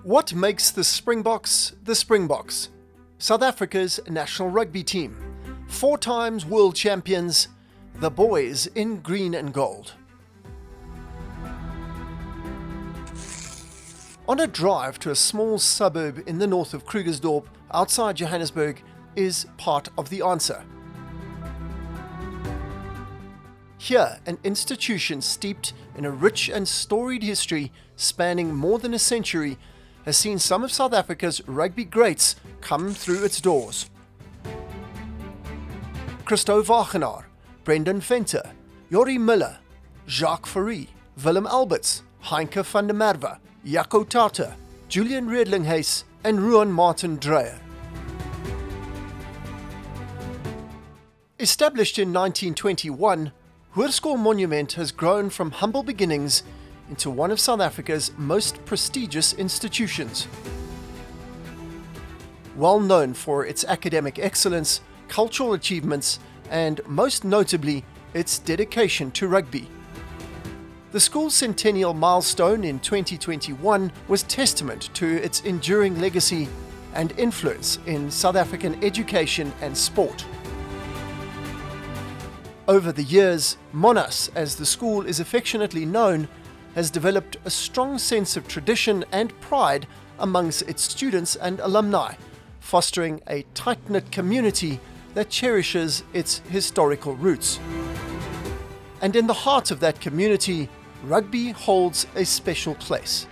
What makes the Springboks the Springboks? South Africa's national rugby team. 4 times world champions, the boys in green and gold. On a drive to a small suburb in the north of Krugersdorp, outside Johannesburg, is part of the answer. Here, an institution steeped in a rich and storied history spanning more than a century has seen some of South Africa's rugby greats come through its doors. Christo Wagenaar, Brendan Venter, Jorrie Miller, Jacques Fourie, Willem Alberts, Heinke van der Merwe, Jaco Tata, Julian Redlinghuis and Ruan Martin Dreyer. Established in 1921, Hoërskool Monument has grown from humble beginnings into one of South Africa's most prestigious institutions. Well known for its academic excellence, cultural achievements, and most notably, its dedication to rugby. The school's centennial milestone in 2021 was testament to its enduring legacy and influence in South African education and sport. Over the years, Monnas, as the school is affectionately known, has developed a strong sense of tradition and pride amongst its students and alumni, fostering a tight-knit community that cherishes its historical roots. And in the heart of that community, rugby holds a special place.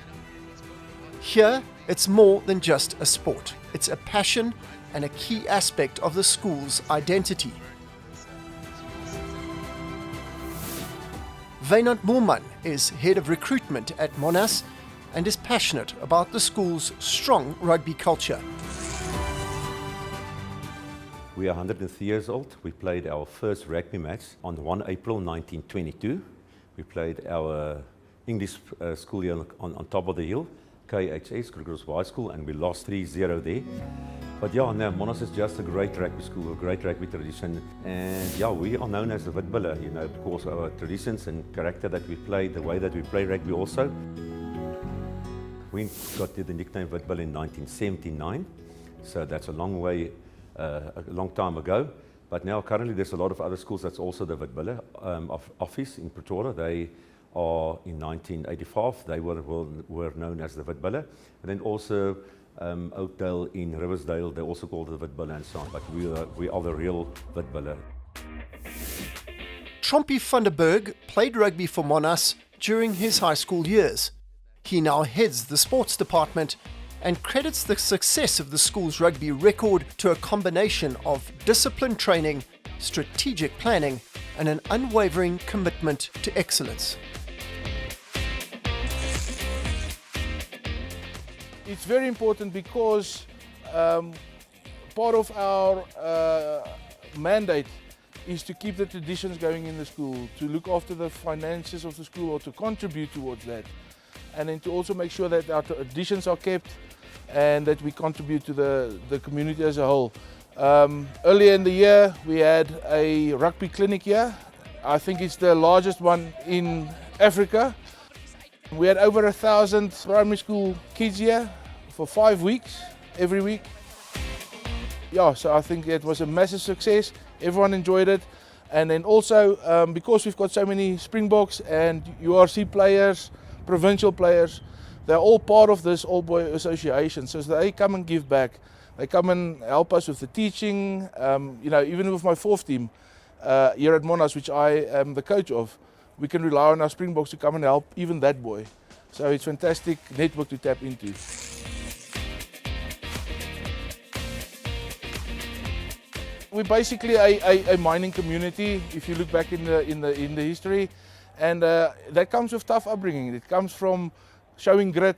Here, it's more than just a sport. It's a passion and a key aspect of the school's identity. Wynand Moelman is head of recruitment at Monnas and is passionate about the school's strong rugby culture. We are 103 years old. We played our first rugby match on 1 April 1922. We played our English school year on top of the hill, KHS, Krugersdorp High School, and we lost 3-0 there. But yeah, no, Monnas is just a great rugby school, a great rugby tradition. And yeah, we are known as the Witbulle, because of our traditions and character that we play, the way that we play rugby also. We got the nickname Witbulle in 1979, so that's a long way, a long time ago. But now currently there's a lot of other schools that's also the Witbulle office in Pretoria. They are in 1985, they were known as the Witbulle. And then also Oakdale in Riversdale, they also called it the Witbulle and so on, but we are the real Witbulle. Trompie van der Berg played rugby for Monnas during his high school years. He now heads the sports department and credits the success of the school's rugby record to a combination of disciplined training, strategic planning, and an unwavering commitment to excellence. It's very important because part of our mandate is to keep the traditions going in the school, to look after the finances of the school or to contribute towards that, and then to also make sure that our traditions are kept and that we contribute to the community as a whole. Earlier in the year we had a rugby clinic here. I think it's the largest one in Africa. We had over 1,000 primary school kids here for 5 weeks, every week. Yeah, so I think it was a massive success. Everyone enjoyed it. And then also, because we've got so many Springboks and URC players, provincial players, they're all part of this All Boy Association. So they come and give back. They come and help us with the teaching, even with my 4th team here at Monnas, which I am the coach of. We can rely on our Springboks to come and help even that boy. So it's a fantastic network to tap into. We're basically a mining community, if you look back in the history, and that comes with tough upbringing. It comes from showing grit,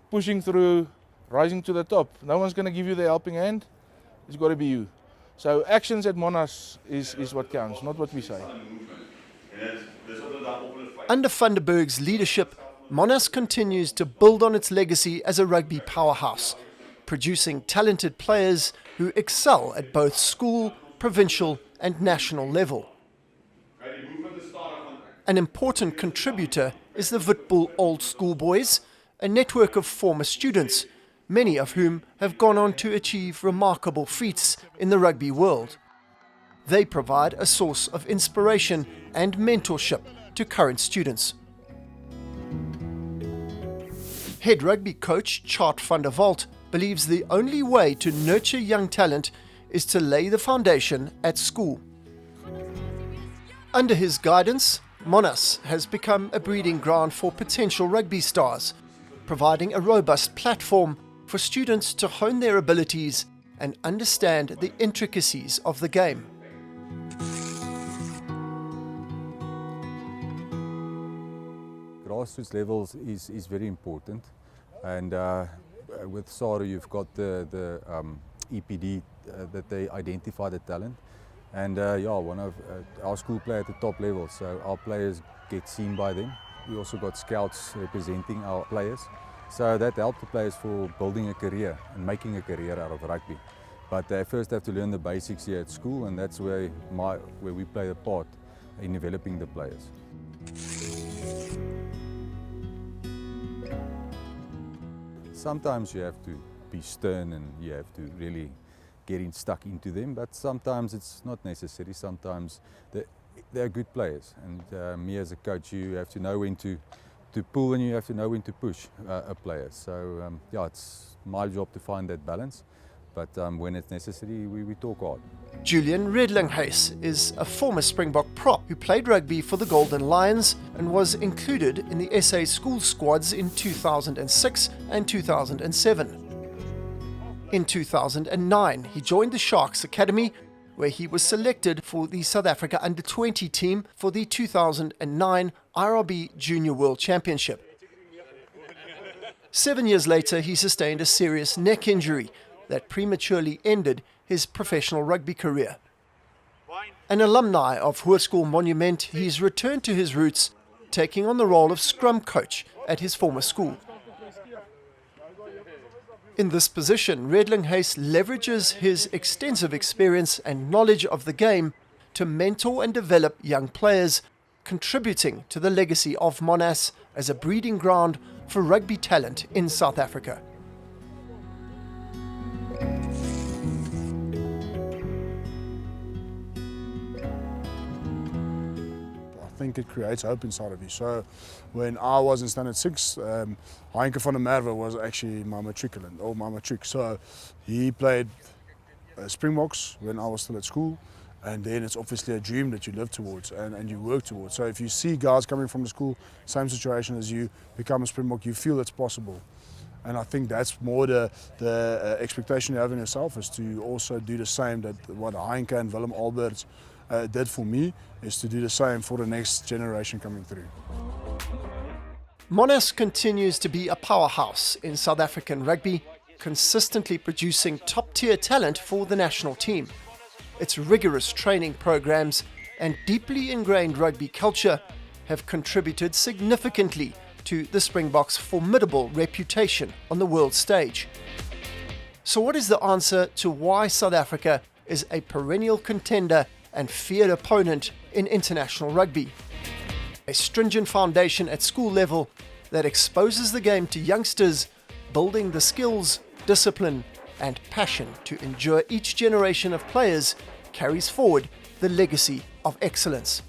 pushing through, rising to the top. No one's going to give you the helping hand. It's got to be you. So actions at Monnas is what counts, not what we say. Under van der Berg's leadership, Monnas continues to build on its legacy as a rugby powerhouse, producing talented players who excel at both school, provincial and national level. An important contributor is the Witbulle Old School Boys, a network of former students, many of whom have gone on to achieve remarkable feats in the rugby world. They provide a source of inspiration and mentorship to current students. Head rugby coach Chart van der Walt believes the only way to nurture young talent is to lay the foundation at school. Under his guidance, Monnas has become a breeding ground for potential rugby stars, providing a robust platform for students to hone their abilities and understand the intricacies of the game. Grassroots levels is very important, and with SARU you've got the EPD that they identify the talent, and one of our school play at the top level, so our players get seen by them. We also got scouts representing our players, so that helped the players for building a career and making a career out of rugby. But they first have to learn the basics here at school, and that's where we play a part in developing the players. Sometimes you have to be stern and you have to really get stuck into them, but sometimes it's not necessary. Sometimes they're good players, and me as a coach, you have to know when to pull and you have to know when to push a player. So it's my job to find that balance, but when it's necessary, we talk hard. Julian Redlinghuis is a former Springbok prop who played rugby for the Golden Lions and was included in the SA school squads in 2006 and 2007. In 2009, he joined the Sharks Academy, where he was selected for the South Africa Under-20 team for the 2009 IRB Junior World Championship. 7 years later, he sustained a serious neck injury that prematurely ended his professional rugby career. An alumni of Hoërskool Monument, he's returned to his roots, taking on the role of scrum coach at his former school. In this position, Redlinghuis leverages his extensive experience and knowledge of the game to mentor and develop young players, contributing to the legacy of Monnas as a breeding ground for rugby talent in South Africa. I think it creates hope inside of you. So when I was in standard 6, Heinke van der Merwe was actually my matriculant, or my matric. So he played Springboks when I was still at school, and then it's obviously a dream that you live towards and you work towards. So if you see guys coming from the school, same situation as you, become a Springbok, you feel it's possible. And I think that's more the expectation you have in yourself, is to also do the same that what Heinke and Willem Alberts did for me, is to do the same for the next generation coming through. Monnas continues to be a powerhouse in South African rugby, consistently producing top-tier talent for the national team. Its rigorous training programs and deeply ingrained rugby culture have contributed significantly to the Springboks' formidable reputation on the world stage. So what is the answer to why South Africa is a perennial contender and feared opponent in international rugby? A stringent foundation at school level that exposes the game to youngsters, building the skills, discipline and passion to endure each generation of players carries forward the legacy of excellence.